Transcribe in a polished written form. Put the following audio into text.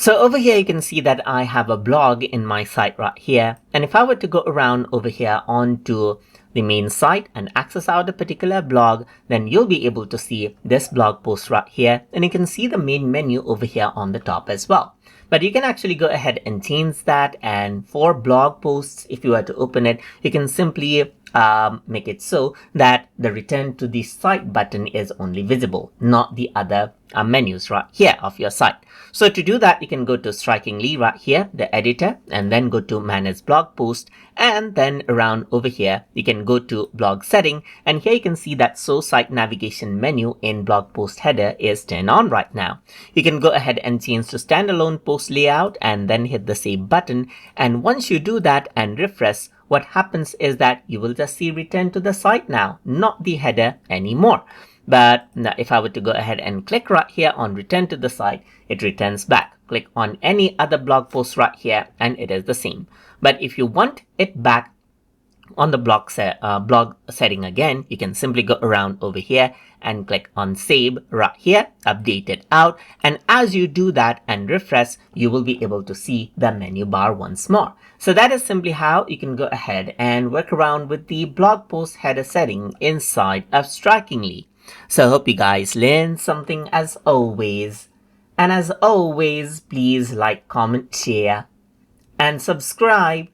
So over here, you can see that I have a blog in my site right here. And if I were to go around over here onto the main site and access out a particular blog, then you'll be able to see this blog post right here. And you can see the main menu over here on the top as well. But you can actually go ahead and change that. And for blog posts, if you were to open it, you can simply make it so that the return to the site button is only visible, not the other menus right here of your site. So to do that, you can go to Strikingly right here, the editor, and then go to Manage Blog Post, and then around over here, you can go to Blog Setting, and here you can see that Show Site Navigation menu in Blog Post Header is turned on right now. You can go ahead and change to Standalone Post Layout, and then hit the Save button, and once you do that and refresh, what happens is that you will just see return to the site now, not the header anymore. But now if I were to go ahead and click right here on return to the site, it returns back. Click on any other blog post right here and it is the same. But if you want it back on the blog setting again, you can simply go around over here and click on save right here, update it out. And as you do that and refresh, you will be able to see the menu bar once more. So that is simply how you can go ahead and work around with the blog post header setting inside of Strikingly. So I hope you guys learned something as always. And as always, please like, comment, share, and subscribe.